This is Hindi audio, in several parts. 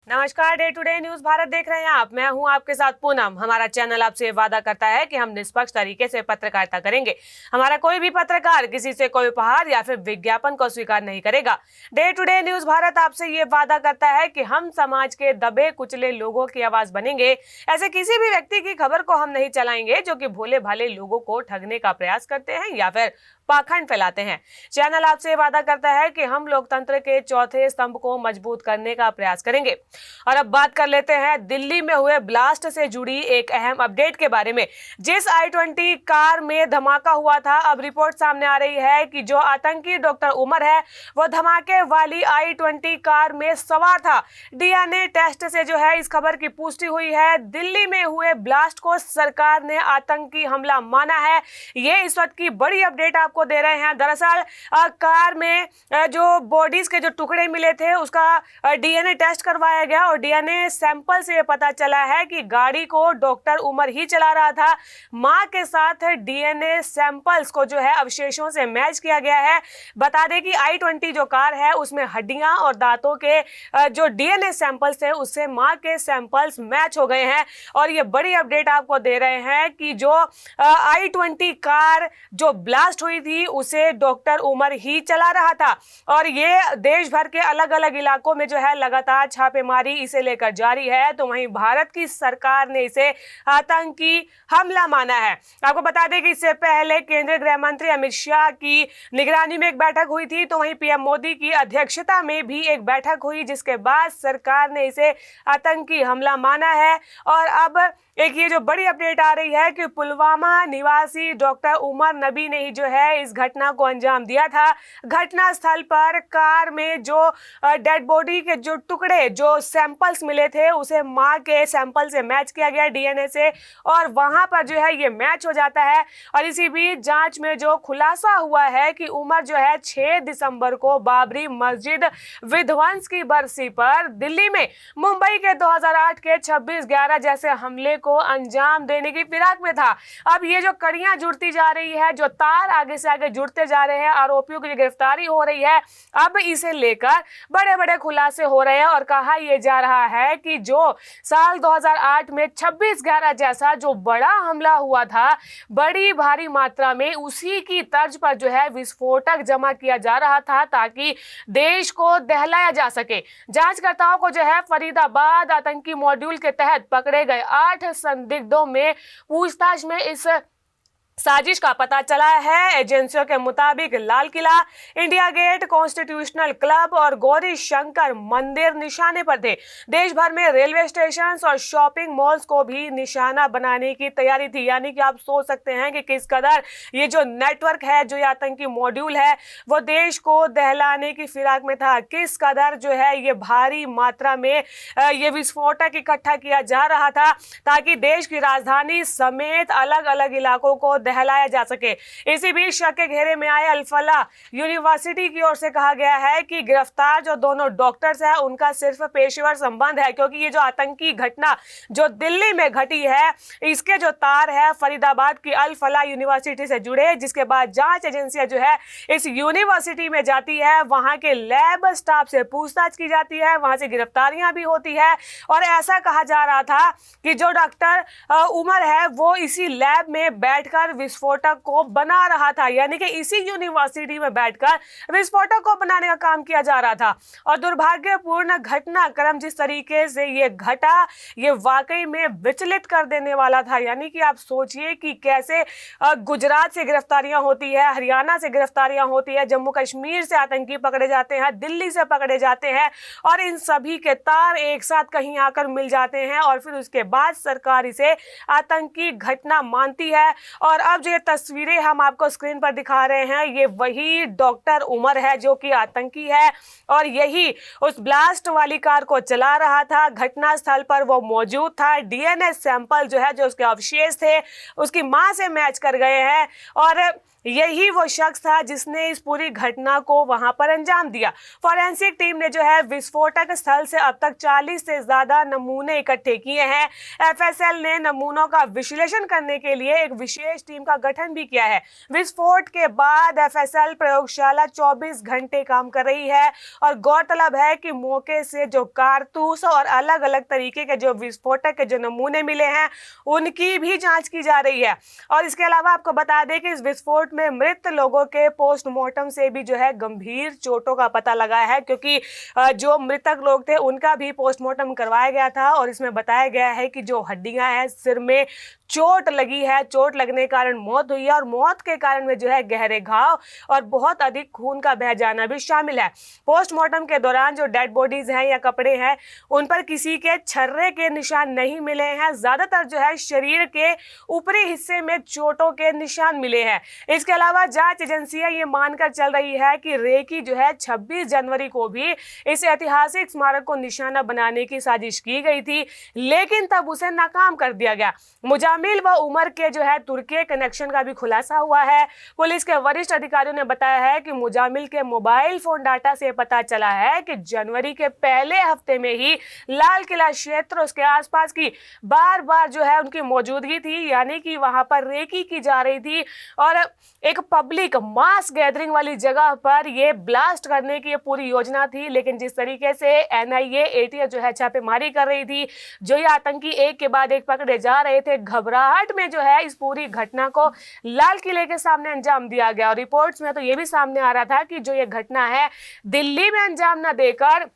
नमस्कार, डे टुडे न्यूज भारत देख रहे हैं आप। मैं हूं आपके साथ पूनम। हमारा चैनल आपसे वादा करता है कि हम निष्पक्ष तरीके से पत्रकारिता करेंगे। हमारा कोई भी पत्रकार किसी से कोई उपहार या फिर विज्ञापन को स्वीकार नहीं करेगा। डे टुडे न्यूज भारत आपसे ये वादा करता है कि हम समाज के दबे कुचले लोगों की आवाज बनेंगे। ऐसे किसी भी व्यक्ति की खबर को हम नहीं चलाएंगे जो कि भोले भाले लोगों को ठगने का प्रयास करते हैं या फिर पाखंड फैलाते हैं। चैनल आपसे वादा करता है कि हम लोकतंत्र के चौथे स्तंभ को मजबूत करने का प्रयास करेंगे। और अब बात कर लेते हैं दिल्ली में हुए ब्लास्ट से जुड़ी एक अहम अपडेट के बारे में। जिस i20 कार में धमाका हुआ था, अब रिपोर्ट सामने आ रही है कि जो आतंकी डॉक्टर उमर है वो धमाके वाली i20 कार में सवार था। डीएनए टेस्ट से जो है इस खबर की पुष्टि हुई है। दिल्ली में हुए ब्लास्ट को सरकार ने आतंकी हमला माना है। ये इस वक्त की बड़ी अपडेट आपको दे रहे हैं। दरअसल कार में जो बॉडीज के जो टुकड़े मिले थे उसका डीएनए टेस्ट करवाया गया और डीएनए सैंपल से पता चला है कि गाड़ी को डॉक्टर उमर ही चला रहा था। मां के साथ डीएनए सैंपल्स को जो है अवशेषों से मैच किया गया है। बता दें कि i20 जो कार है उसमें हड्डियां और दांतों के जो डीएनए सैंपल्स थे उससे मां के सैंपल्स मैच हो गए हैं। और ये बड़ी अपडेट आपको दे रहे हैं कि जो i20 कार जो ब्लास्ट हुई थी उसे डॉक्टर उमर ही चला रहा था। और ये देश भर के अलग अलग इलाकों में जो है लगातार छापेमारी इसे लेकर जारी है। तो वहीं भारत की सरकार ने इसे आतंकी हमला माना है। आपको बता दें कि इससे पहले केंद्रीय गृह मंत्री अमित शाह की निगरानी में एक बैठक हुई थी, तो वहीं पीएम मोदी की अध्यक्षता में भी एक बैठक हुई जिसके बाद सरकार ने इसे आतंकी हमला माना है। और अब एक ये जो बड़ी अपडेट आ रही है कि पुलवामा निवासी डॉक्टर उमर नबी ने ही जो है इस घटना को अंजाम दिया था। घटना स्थल पर कार में जो डेड बॉडी के जो टुकड़े जो सैंपल्स मिले थे उसे मां के सैंपल से मैच किया गया डीएनए से और वहां पर जो है ये मैच हो जाता है। और इसी बीच जांच में जो खुलासा हुआ है कि उमर जो है 6 दिसंबर को बाबरी मस्जिद विध्वंस की बरसी पर दिल्ली में मुंबई के 2008 के 26/11 जैसे हमले को अंजाम देने की फिराक में था। अब ये जो कड़ियां जुड़ती जा रही है, जो तार आगे से आगे जुड़ते जा रहे हैं, आरोपियों की गिरफ्तारी हो रही है, अब इसे लेकर बड़े बड़े खुलासे हो रहे हैं। और कहा यह जा रहा है कि जो साल 2008 में 26/11 जैसा जो बड़ा हमला हुआ था बड़ी भारी मात्रा में, उसी की तर्ज पर जो है विस्फोटक जमा किया जा रहा था ताकि देश को दहलाया जा सके। जांचकर्ताओं को जो है फरीदाबाद आतंकी मॉड्यूल के तहत पकड़े गए 8 संदिग्धों में पूछताछ में इस साजिश का पता चला है। एजेंसियों के मुताबिक Lal Qila, India gate, constitutional club और गौरी शंकर मंदिर निशाने पर थे। देश भर में रेलवे स्टेशन और शॉपिंग मॉल्स को भी निशाना बनाने की तैयारी थी। यानी कि आप सोच सकते हैं कि किस कदर ये जो नेटवर्क है, जो ये आतंकी मॉड्यूल है, वो देश को दहलाने की फिराक में था। किस कदर जो है ये भारी मात्रा में ये विस्फोटक इकट्ठा किया जा रहा था ताकि देश की राजधानी समेत अलग अलग इलाकों को दहलाया जा सके। इसी बीच शक के घेरे में आए अल-फलाह यूनिवर्सिटी की ओर से कहा गया है कि गिरफ्तार जो दोनों डॉक्टर्स हैं उनका सिर्फ पेशेवर संबंध है, क्योंकि ये जो आतंकी घटना जो दिल्ली में घटी है इसके जो तार है फरीदाबाद की अल-फलाह यूनिवर्सिटी से जुड़े, जिसके बाद जांच एजेंसियां जो है इस यूनिवर्सिटी में जाती है, वहां के लैब स्टाफ से पूछताछ की जाती है, वहां से गिरफ्तारियां भी होती है। और ऐसा कहा जा रहा था कि जो डॉक्टर उमर है वो इसी लैब में बैठकर विस्फोटक को बना रहा था, यानी कि इसी यूनिवर्सिटी में बैठकर विस्फोटक को बनाने का काम किया जा रहा था। और दुर्भाग्यपूर्ण घटनाक्रम जिस तरीके से ये घटा, ये वाकई में विचलित कर देने वाला था। यानी कि आप सोचिए कि कैसे गुजरात से गिरफ्तारियां होती है, हरियाणा से गिरफ्तारियां होती है, जम्मू कश्मीर से आतंकी पकड़े जाते हैं, दिल्ली से पकड़े जाते हैं और इन सभी के तार एक साथ कहीं आकर मिल जाते हैं और फिर उसके बाद सरकार इसे आतंकी घटना मानती है। और अब जो ये तस्वीरें हम आपको स्क्रीन पर दिखा रहे हैं, ये वही डॉक्टर उमर है जो कि आतंकी है और यही उस ब्लास्ट वाली कार को चला रहा था। घटना स्थल पर वो मौजूद था। डीएनए सैंपल जो है, जो उसके अवशेष थे, उसकी मां से मैच कर गए हैं और यही वो शख्स था जिसने इस पूरी घटना को वहां पर अंजाम दिया। फॉरेंसिक टीम ने जो है विस्फोटक स्थल से अब तक 40 से ज्यादा नमूने इकट्ठे किए हैं। एफएसएल ने नमूनों का विश्लेषण करने के लिए एक विशेष टीम टीम का गठन भी किया है। विस्फोट के बाद एफएसएल प्रयोगशाला 24 घंटे काम कर रही है और गौरतलब है कि मौके से जो कारतूस और अलग अलग तरीके के जो विस्फोटक के जो नमूने मिले हैं उनकी भी जांच की जा रही है। और इसके अलावा आपको बता दें कि इस विस्फोट में मृत लोगों के पोस्टमार्टम से भी जो है गंभीर चोटों का पता लगा है, क्योंकि जो मृतक लोग थे उनका भी पोस्टमार्टम करवाया गया था और इसमें बताया गया है कि जो हड्डियां हैं सिर में चोट लगी है, चोट लगने के कारण मौत हुई है और मौत के कारण में जो है गहरे घाव और बहुत अधिक खून का बह जाना भी शामिल है। पोस्टमार्टम के दौरान जो डेड बॉडीज हैं या कपड़े हैं उन पर किसी के छर्रे के निशान नहीं मिले हैं, ज्यादातर जो है शरीर के ऊपरी हिस्से में चोटों के निशान मिले हैं। इसके अलावा जांच एजेंसियां ये मानकर चल रही है कि रेकी जो है 26 जनवरी को भी इस ऐतिहासिक स्मारक को निशाना बनाने की साजिश की गई थी, लेकिन तब उसे नाकाम कर दिया गया। मुजामिल व उमर के जो है तुर्की कनेक्शन का भी खुलासा हुआ है। पुलिस के वरिष्ठ अधिकारियों ने बताया है कि मुजामिल के मोबाइल फोन डाटा से पता चला है कि जनवरी के पहले हफ्ते में ही लाल किला क्षेत्र उसके आसपास की बार बार जो है उनकी मौजूदगी थी, यानी कि वहां पर रेकी की जा रही थी और एक पब्लिक मास गैदरिंग वाली जगह पर ये ब्लास्ट करने की ये पूरी योजना थी। लेकिन जिस तरीके से एनआईए एटीएस जो है छापेमारी कर रही थी, जो ये आतंकी एक के बाद एक पकड़े जा रहे थे, घबराहट में जो है इस पूरी घटना को लाल किले के सामने अंजाम दिया गया। और रिपोर्ट्स में तो ये भी सामने आ रहा था कि जो ये घटना है दिल्ली में अंजाम न देकर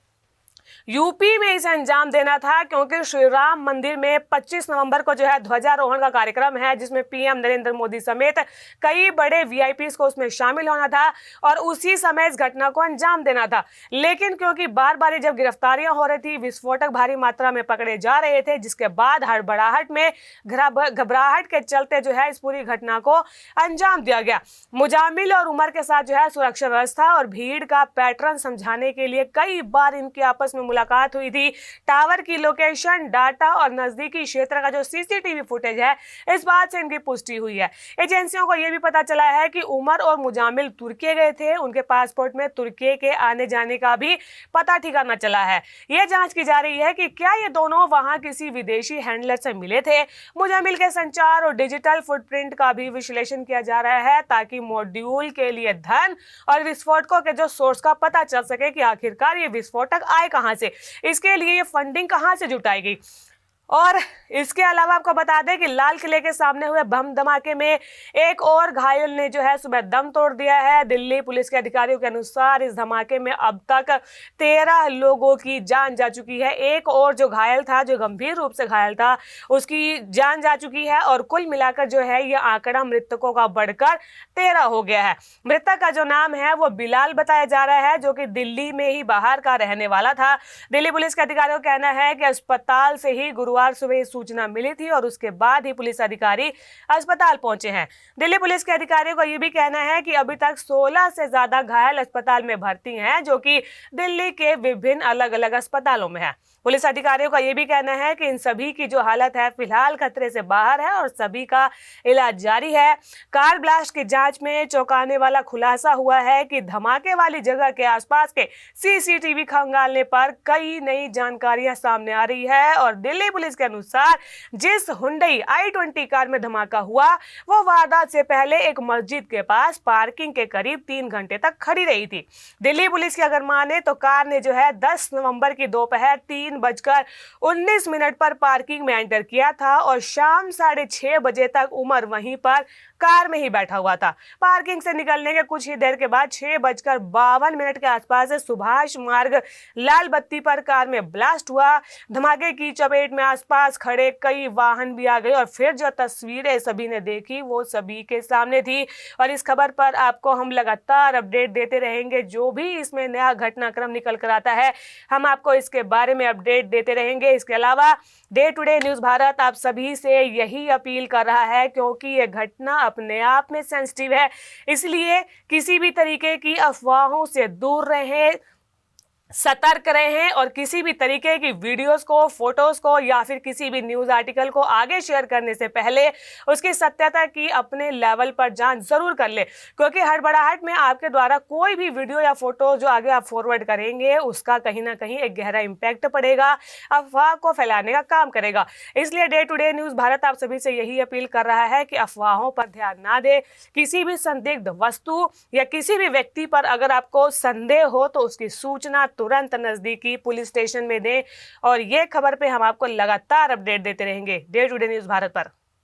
यूपी में इसे अंजाम देना था, क्योंकि श्री राम मंदिर में 25 नवंबर को जो है ध्वजारोहण का कार्यक्रम है जिसमें पीएम नरेंद्र मोदी समेत कई बड़े वीआईपीज को उसमें शामिल होना था और उसी समय इस घटना को अंजाम देना था। लेकिन क्योंकि बार बार जब गिरफ्तारियां हो रही थी, विस्फोटक भारी मात्रा में पकड़े जा रहे थे, जिसके बाद हड़बड़ाहट में घबराहट के चलते जो है इस पूरी घटना को अंजाम दिया गया। मुजामिल और उमर के साथ जो है सुरक्षा व्यवस्था और भीड़ का पैटर्न समझाने के लिए कई बार इनकी आपस में मुलाकात हुई थी। टावर की लोकेशन डाटा और नजदीकी क्षेत्र का जो सीसीटीवी फुटेज है, इस बात से इनकी पुष्टि हुई है। एजेंसियों को यह भी पता चला है कि उमर और मुजामिल तुर्की गए थे, उनके पासपोर्ट में तुर्की के आने जाने का भी पता ठिकाना चला है। यह जांच की जा रही है कि क्या ये दोनों वहां किसी विदेशी हैंडलर से मिले थे। मुजामिल के संचार और डिजिटल फुटप्रिंट का भी विश्लेषण किया जा रहा है ताकि मॉड्यूल के लिए धन और विस्फोटकों के जो सोर्स का पता चल सके कि आखिरकार ये विस्फोटक आए कहां से, इसके लिए ये फंडिंग कहां से जुटाई गई। और इसके अलावा आपको बता दें कि लाल किले के सामने हुए बम धमाके में एक और घायल ने जो है सुबह दम तोड़ दिया है। दिल्ली पुलिस के अधिकारियों के अनुसार इस धमाके में अब तक 13 लोगों की जान जा चुकी है। एक और जो घायल था, जो गंभीर रूप से घायल था, उसकी जान जा चुकी है और कुल मिलाकर जो है यह आंकड़ा मृतकों का बढ़कर 13 हो गया है। मृतक का जो नाम है वो बिलाल बताया जा रहा है, जो कि दिल्ली में ही बाहर का रहने वाला था। दिल्ली पुलिस के अधिकारियों का कहना है कि अस्पताल से ही गुरुवार सुबह सूचना मिली थी और उसके बाद ही पुलिस अधिकारी अस्पताल पहुंचे हैं। दिल्ली पुलिस के अधिकारियों का यह भी कहना है कि अभी तक 16 से ज्यादा घायल अस्पताल में भर्ती हैं, जो कि दिल्ली के विभिन्न अलग अलग अस्पतालों में है। पुलिस अधिकारियों का यह भी कहना है कि इन सभी की जो हालत है फिलहाल खतरे से बाहर है और सभी का इलाज जारी है। कार ब्लास्ट की जांच में चौंकाने वाला खुलासा हुआ है कि धमाके वाली जगह के आसपास के सीसीटीवी खंगालने पर कई नई जानकारियां सामने आ रही है और दिल्ली पुलिस के अनुसार जिस हुंडई i20 कार में धमाका हुआ वो वारदात से पहले एक मस्जिद के पास पार्किंग के करीब 3 घंटे तक खड़ी रही थी। दिल्ली पुलिस की अगर माने तो कार ने जो है 10 नवंबर की दोपहर 3:19 पर पार्किंग में एंटर किया था और शाम 6:30 बजे तक उमर वहीं पर कार में ही बैठा हुआ था। पार्किंग से निकलने के कुछ ही देर के बाद 6:52 के आसपास सुभाष मार्ग लाल बत्ती पर कार में ब्लास्ट हुआ। धमाके की चपेट में आसपास खड़े कई वाहन भी आ गए और फिर जो तस्वीरें सभी ने देखी वो सभी के सामने थी। और इस खबर पर आपको हम लगातार अपडेट देते रहेंगे। जो भी इसमें नया घटनाक्रम निकल कर आता है हम आपको इसके बारे में अपडेट देते रहेंगे। इसके अलावा day to day news Bharat आप सभी से यही अपील कर रहा है, क्योंकि ये घटना अपने आप में सेंसिटिव है, इसलिए किसी भी तरीके की अफवाहों से दूर रहें। सतर्क रहें और किसी भी तरीके की वीडियोस को, फोटोज को या फिर किसी भी न्यूज आर्टिकल को आगे शेयर करने से पहले उसकी सत्यता की अपने लेवल पर जांच जरूर कर ले, क्योंकि हड़बड़ाहट में आपके द्वारा कोई भी वीडियो या फोटो जो आगे आप फॉरवर्ड करेंगे उसका कहीं ना कहीं एक गहरा इंपैक्ट पड़ेगा, अफवाह को फैलाने का काम करेगा। इसलिए day to day news Bharat आप सभी से यही अपील कर रहा है कि अफवाहों पर ध्यान ना दे। किसी भी संदिग्ध वस्तु या किसी भी व्यक्ति पर अगर आपको संदेह हो तो उसकी सूचना तुरंत नजदीकी पुलिस स्टेशन में दें। और ये खबर पे हम आपको लगातार अपडेट देते रहेंगे day to day news Bharat पर।